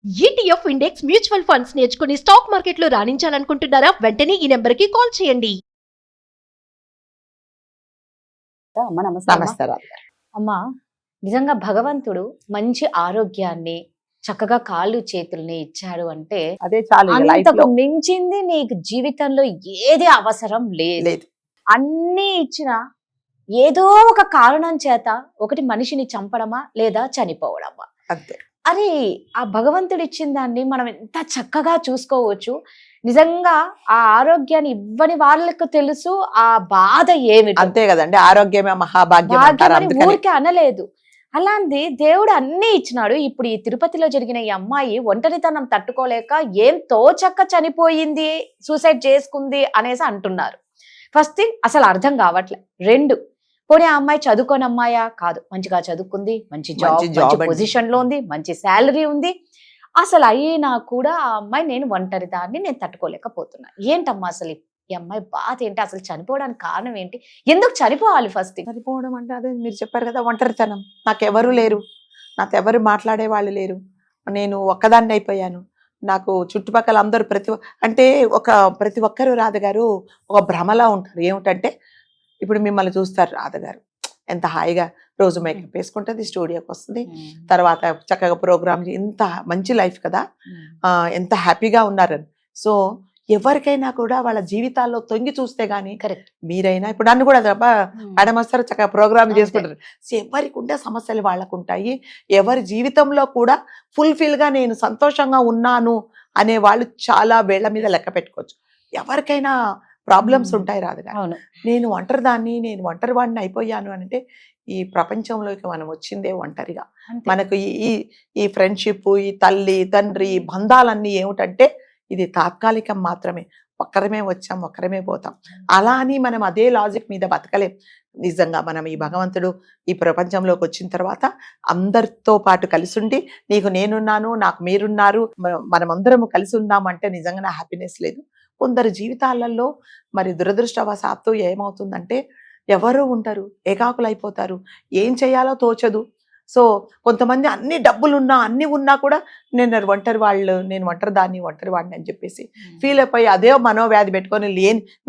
ETF index mutual funds నేర్చుకుని stock మార్కెట్లో రాణించాలనుకుంటున్నారా? వెంటనే ఈ నెంబర్కి కాల్ చేయండి. అమ్మ నమస్తే అమ్మ. నమస్తే రాధ గారు. అమ్మా నిజంగా భగవంతుడు మంచి ఆరోగ్యాన్ని చక్కగా కాళ్ళు చేతుల్ని ఇచ్చాడు అంటే అదే చాలు ఇక life అంతకు లో. మించింది నీకు జీవితంలో ఏది అవసరం లేదు. లేదు అన్ని ఇచ్చిన ఏదో ఒక కారణం చేత ఒకటి మనిషిని చంపడమా లేదా చనిపోవడమా. అంతే. అరే ఆ భగవంతుడు ఇచ్చిన దాన్ని మనం ఎంత చక్కగా చూసుకోవచ్చు. నిజంగా ఆ ఆరోగ్యాన్ని ఇవ్వని వాళ్ళకు తెలుసు ఆ బాధ ఏమిటి. అంతే కదండి, ఆరోగ్యమే మహాభాగ్యం అంటారు. భాగ్యం అని అందుకని ఊరికే అనలేదు. అలాంటి దేవుడు అన్ని ఇచ్చినాడు. ఇప్పుడు ఈ తిరుపతిలో జరిగిన ఈ అమ్మాయి ఒంటరితనం తట్టుకోలేక ఏం తోచక్క చనిపోయింది, సూసైడ్ చేసుకుంది అనేసి అంటున్నారు. ఫస్ట్ థింగ్ అసలు అర్థం కావట్లే. రెండు, పోనీ ఆ అమ్మాయి చదువుకోని అమ్మాయా? కాదు, మంచిగా చదువుకుంది, మంచి జాబ్ అండి. పొజిషన్ లో ఉంది, మంచి శాలరీ ఉంది. అసలు అయినా కూడా ఆ అమ్మాయి నేను ఒంటరిదాన్ని, నేను తట్టుకోలేకపోతున్నా. ఏంటమ్మా అసలు ఈ అమ్మాయి బాధ ఏంటి? అసలు చనిపోవడానికి కారణం ఏంటి? ఎందుకు చనిపోవాలి? ఫస్ట్ చనిపోవడం అంటే అదే మీరు చెప్పారు కదా, ఒంటరితనం. నాకెవరు లేరు, నాతో ఎవరు మాట్లాడే వాళ్ళు లేరు, నేను ఒక్కదాన్ని అయిపోయాను. నాకు చుట్టుపక్కల అందరూ ప్రతి ఒక్కరు రాధగారు ఒక భ్రమలా ఉంటారు. ఏమిటంటే ఇప్పుడు మిమ్మల్ని చూస్తారు రాధగారు ఎంత హాయిగా రోజు మేకప్ వేసుకుంటుంది, స్టూడియోకి వస్తుంది, తర్వాత చక్కగా ప్రోగ్రామ్, ఎంత మంచి లైఫ్ కదా, ఎంత హ్యాపీగా ఉన్నారని. సో ఎవరికైనా కూడా వాళ్ళ జీవితాల్లో తొంగి చూస్తే గానీ, కరెక్ట్. మీరైనా ఇప్పుడు నన్ను కూడా మేడం వస్తారు చక్కగా ప్రోగ్రామ్ అంతే. చేసుకుంటారు. సో ఎవరికి ఉండే సమస్యలు వాళ్ళకు ఉంటాయి. ఎవరి జీవితంలో కూడా ఫుల్ఫిల్ గా నేను సంతోషంగా ఉన్నాను అనే వాళ్ళు చాలా వేళ్ల మీద లెక్క పెట్టుకోవచ్చు. ఎవరికైనా ప్రాబ్లమ్స్ ఉంటాయి రాదుగా. అవును. నేను ఒంటరి వాడిని అయిపోయాను అని అంటే ఈ ప్రపంచంలోకి మనం వచ్చిందే ఒంటరిగా. అంతే. మనకు ఈ ఫ్రెండ్షిప్, ఈ తల్లి తండ్రి ఈ బంధాలన్నీ ఏమిటంటే ఇది తాత్కాలికం మాత్రమే. ఒక్కరమే వచ్చాం, ఒక్కరమే పోతాం. అలా అని మనం అదే లాజిక్ మీద బతకలేం. నిజంగా మనం ఈ భగవంతుడు ఈ ప్రపంచంలోకి వచ్చిన తర్వాత అందరితో పాటు కలిసి ఉండి, నీకు నేనున్నాను, నాకు మీరున్నారు, మనమందరము కలిసి ఉన్నామంటే నిజంగా హ్యాపీనెస్ లేదు. కొందరు జీవితాలలో మరి దురదృష్టవశాత్తు ఏమవుతుందంటే ఎవరు ఉంటారు, ఏకాకులు అయిపోతారు, ఏం చేయాలో తోచదు. సో కొంతమంది అన్ని డబ్బులున్నా అన్ని ఉన్నా కూడా నేను ఒంటరి వాడిని అని చెప్పేసి ఫీల్ అయిపోయి అదే మనోవ్యాధి పెట్టుకొని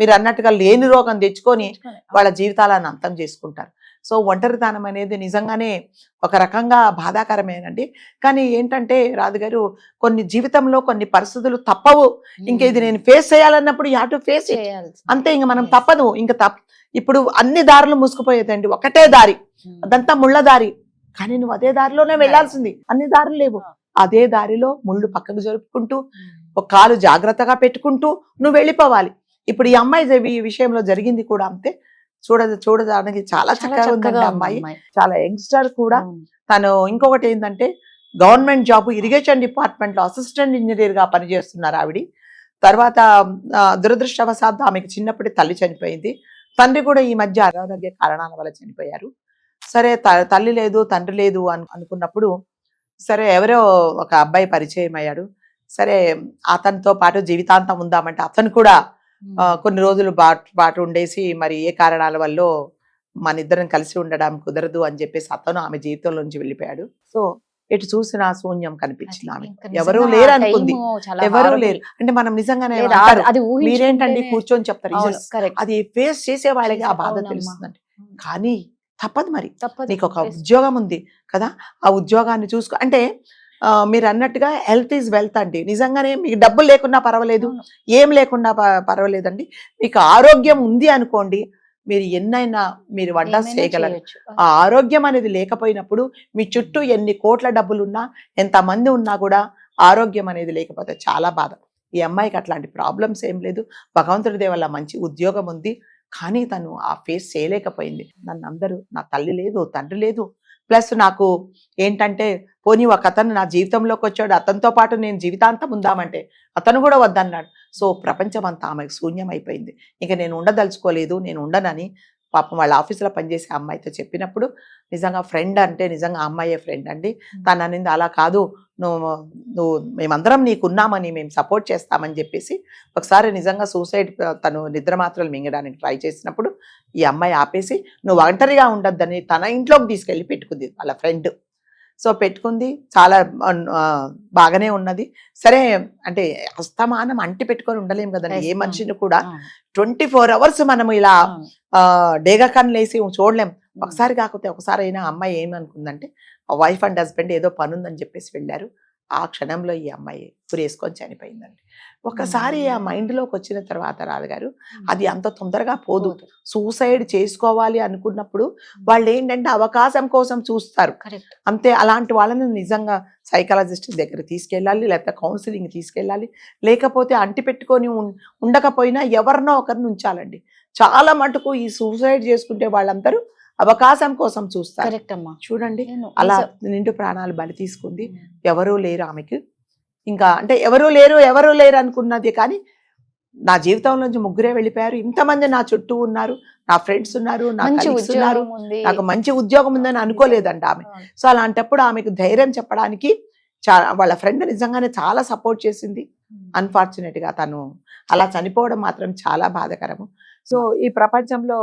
మీరు అన్నట్టుగా లేని రోగం తెచ్చుకొని వాళ్ళ జీవితాలను అంతం చేసుకుంటారు. సో ఒంటరితనం అనేది నిజంగానే ఒక రకంగా బాధాకరమేనండి. కానీ ఏంటంటే రాధగారు, కొన్ని జీవితంలో కొన్ని పరిస్థితులు తప్పవు. ఇంక ఇది నేను ఫేస్ చేయాలన్నప్పుడు you have to face it. అంతే, ఇంక మనం తప్పదు. ఇప్పుడు అన్ని దారులు మూసుకుపోయేదండి, ఒకటే దారి, అదంతా ముళ్ళ దారి. కానీ నువ్వు అదే దారిలోనే వెళ్లాల్సింది. అన్ని దారులు లేవు. అదే దారిలో ముళ్ళు పక్కకు జరుపుకుంటూ ఒక కాలు జాగ్రత్తగా పెట్టుకుంటూ నువ్వు వెళ్ళిపోవాలి. ఇప్పుడు ఈ అమ్మాయి ఈ విషయంలో జరిగింది కూడా అంతే. చూడడానికి చాలా చక్కగా ఉందండి అమ్మాయి, చాలా యంగ్స్టర్ కూడా. తను ఇంకొకటి ఏంటంటే గవర్నమెంట్ జాబ్ ఇరిగేషన్ డిపార్ట్మెంట్ లో అసిస్టెంట్ ఇంజనీర్ గా పనిచేస్తున్నారు ఆవిడ. తర్వాత దురదృష్టవశాత్తు ఆమెకు చిన్నప్పుడే తల్లి చనిపోయింది. తండ్రి కూడా ఈ మధ్య అనారోగ్య కారణాల వల్ల చనిపోయారు. సరే తల్లి లేదు తండ్రి లేదు అనుకున్నప్పుడు సరే ఎవరో ఒక అబ్బాయి పరిచయం అయ్యాడు. సరే అతనితో పాటు జీవితాంతం ఉందామంటే అతను కూడా కొన్ని రోజులు పాటు ఉండేసి మరి ఏ కారణాల వల్ల మన ఇద్దరం కలిసి ఉండడం కుదరదు అని చెప్పేసి అతను ఆమె జీవితంలో నుంచి వెళ్ళిపోయాడు. సో ఎటు చూసినా శూన్యం కనిపించింది ఆమె. ఎవరూ లేరు అనుకుంది, ఎవరూ లేరు అంటే మనం నిజంగానే మీరేంటండి కూర్చొని చెప్తారు, అది ఫేస్ చేసే వాళ్ళకి ఆ బాధ తెలుస్తుందండి. కానీ తప్పదు, మరి నీకు ఒక ఉద్యోగం ఉంది కదా, ఆ ఉద్యోగాన్ని చూసుకో. అంటే మీరు అన్నట్టుగా హెల్త్ ఈజ్ వెల్త్ అండి. నిజంగానే మీకు డబ్బులు లేకున్నా పర్వాలేదు, ఏం లేకుండా పర్వాలేదండి. మీకు ఆరోగ్యం ఉంది అనుకోండి, మీరు ఎన్నైనా మీరు వండర్స్ చేయగలరు. ఆ ఆరోగ్యం అనేది లేకపోయినప్పుడు మీ చుట్టూ ఎన్ని కోట్ల డబ్బులున్నా, ఎంతమంది ఉన్నా కూడా ఆరోగ్యం అనేది లేకపోతే చాలా బాధ. ఈ అమ్మాయికి అట్లాంటి ప్రాబ్లమ్స్ ఏం లేదు. భగవంతుడి దయ వల్ల మంచి ఉద్యోగం ఉంది. కానీ తను ఆ ఫేస్ చేయలేకపోయింది. నన్ను అందరూ, నా తల్లి లేదు, తండ్రి లేదు, ప్లస్ నాకు ఏంటంటే పోనీ ఒక అతను నా జీవితంలోకి వచ్చాడు, అతనితో పాటు నేను జీవితాంతం ఉందామంటే అతను కూడా వద్దన్నాడు. సో ప్రపంచం అంతా ఆమెకు శూన్యం అయిపోయింది. ఇక నేను ఉండదలుచుకోలేదు, నేను ఉండనని పాపం వాళ్ళ ఆఫీసులో పనిచేసే అమ్మాయితో చెప్పినప్పుడు నిజంగా ఫ్రెండ్ అంటే నిజంగా అమ్మాయే ఫ్రెండ్ అండి. తను అనింది అలా కాదు, నువ్వు మేమందరం నీకున్నామని, మేము సపోర్ట్ చేస్తామని చెప్పేసి ఒకసారి నిజంగా సూసైడ్, తను నిద్ర మాత్రలు మింగడానికి ట్రై చేసినప్పుడు ఈ అమ్మాయి ఆపేసి నువ్వు ఒంటరిగా ఉండొద్దని తన ఇంట్లోకి తీసుకెళ్ళి పెట్టుకుంది వాళ్ళ ఫ్రెండ్. సో పెట్టుకుంది, చాలా ఆ, బాగానే ఉన్నది. సరే అంటే అస్తమానం అంటి పెట్టుకొని ఉండలేం కదండి ఏ Yes, మనిషిని కూడా. అవును. 24 hours మనము ఇలా అవును. డేగా కన్నులేసి చూడలేం. ఒకసారి కాకపోతే ఒకసారి అయినా అమ్మాయి ఏమనుకుందంటే వైఫ్ అండ్ హస్బెండ్ ఏదో పని ఉందని చెప్పేసి వెళ్ళారు. ఆ క్షణంలో ఈ అమ్మాయి ఉరేసుకొని చనిపోయిందండి. ఒకసారి ఆ మైండ్లోకి వచ్చిన తర్వాత రాధగారు అది అంత తొందరగా పోదు. పోదు. సూసైడ్ చేసుకోవాలి అనుకున్నప్పుడు వాళ్ళు ఏంటంటే అవకాశం కోసం చూస్తారు Correct. అంతే. అలాంటి వాళ్ళని నిజంగా సైకాలజిస్ట్ దగ్గర తీసుకెళ్ళాలి, లేకపోతే కౌన్సిలింగ్ తీసుకెళ్ళాలి. లేకపోతే అంటి పెట్టుకొని ఉండకపోయినా ఎవరినో ఒకరిని ఉంచాలండి. చాలా మటుకు ఈ సూసైడ్ చేసుకుంటే వాళ్ళందరూ అవకాశం కోసం చూస్తారు. కరెక్ట్ అమ్మా. చూడండి నేను అలా నిజం. నిండు ప్రాణాలు బలి తీసుకుంది. ఎవరూ లేరు ఆమెకి. ఇంకా అంటే ఎవరూ లేరు అనుకున్నది కానీ నా జీవితంలోంచి ముగ్గురే వెళ్ళిపోయారు. ఇంతమంది నా చుట్టూ ఉన్నారు, నా ఫ్రెండ్స్ ఉన్నారు, నా మంచి colleagues ఉన్నారు, ఉద్యోగం ఉంది. నాకు మంచి ఉద్యోగం ఉందని అనుకోలేదంట ఆమె. అవును. సో అలాంటప్పుడు ఆమెకు ధైర్యం చెప్పడానికి వాళ్ళ ఫ్రెండ్ నిజంగానే చాలా సపోర్ట్ చేసింది. అన్ఫార్చునేట్ గా తను అలా చనిపోవడం మాత్రం చాలా బాధాకరము. సో ఈ ప్రపంచంలో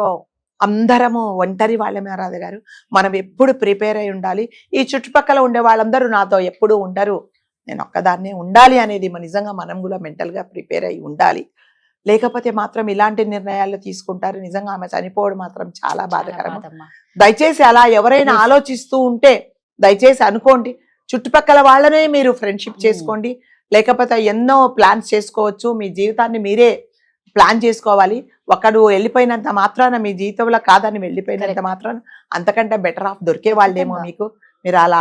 అందరము ఒంటరి వాళ్ళమే రాధ గారు. మనం ఎప్పుడు ప్రిపేర్ అయి ఉండాలి. ఈ చుట్టుపక్కల ఉండే వాళ్ళందరూ నాతో ఎప్పుడు ఉండరు, నేను ఒక్కదాన్నే ఉండాలి అనేది నిజంగా మనం కూడా మెంటల్ గా ప్రిపేర్ అయి ఉండాలి. లేకపోతే మాత్రం ఇలాంటి నిర్ణయాలు తీసుకుంటారు. నిజంగా ఆమె చనిపోవడం మాత్రం చాలా బాధాకరము. బాధమ్మా. దయచేసి అలా ఎవరైనా Yes. ఆలోచిస్తూ ఉంటే దయచేసి అనుకోండి, చుట్టుపక్కల వాళ్ళనే మీరు ఫ్రెండ్షిప్ చేసుకోండి. లేకపోతే ఎన్నో ప్లాన్స్ చేసుకోవచ్చు. మీ జీవితాన్ని మీరే ప్లాన్ చేసుకోవాలి. ఒకడు వెళ్ళిపోయినంత మాత్రాన మీ జీవితంలో కాదని వెళ్ళిపోయినంత Correct. మాత్రాన అంతకంటే బెటర్ ఆఫ్ దొరికే వాళ్ళేమో ఖచ్చితంగా. మీకు. మీరు అలా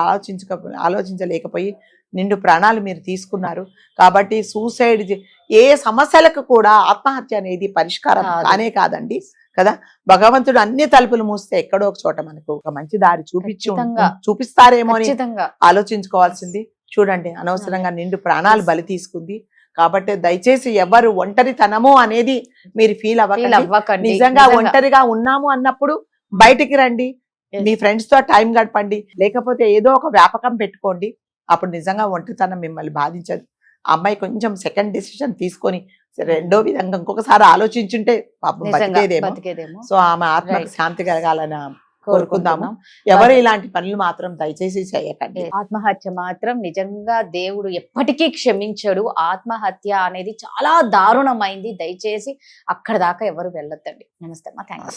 ఆలోచించలేకపోయి నిండు ప్రాణాలు మీరు తీసుకున్నారు. కాబట్టి సూసైడ్ ఏ సమస్యలకు కూడా ఆత్మహత్య అనేది పరిష్కారం కాదు. కానే కాదండి కదా. భగవంతుడు అన్ని తలుపులు మూస్తే ఎక్కడో ఒక చోట మనకు ఒక మంచి దారి ఖచ్చితంగా. చూపిస్తారేమో అని ఖచ్చితంగా. ఆలోచించుకోవాల్సింది. చూడండి అనవసరంగా నిండు ప్రాణాలు బలి తీసుకుంది. కాబట్టి దయచేసి ఎవరు ఒంటరితనము అనేది మీరు ఫీల్ Feel అవ్వకండి. అవ్వకండి. నిజంగా ఒంటరిగా ఉన్నాము అన్నప్పుడు బయటికి రండి, Yes. మీ ఫ్రెండ్స్ తో టైం గడపండి. లేకపోతే ఏదో ఒక వ్యాపకం పెట్టుకోండి. అప్పుడు నిజంగా ఒంటరితనం మిమ్మల్ని బాధించదు. ఆ అమ్మాయి కొంచెం సెకండ్ డెసిషన్ తీసుకొని రెండో విధంగా ఇంకొకసారి ఆలోచించుంటే పాపం నిజంగా బతికేదేమో. బతికేదేమో. సో ఆమె ఆత్మకి Right. శాంతి కలగాలని కోరుకుందాము. కోరుకుందాం. ఎవరు ఇలాంటి పనులు మాత్రం దయచేసి చేయకండి. ఆత్మహత్య మాత్రం నిజంగా దేవుడు ఎప్పటికీ క్షమించడు. ఆత్మహత్య అనేది చాలా దారుణమైంది. దయచేసి అక్కడ దాకా ఎవరు వెళ్ళొద్దండి. నమస్తే అమ్మా. Thank you.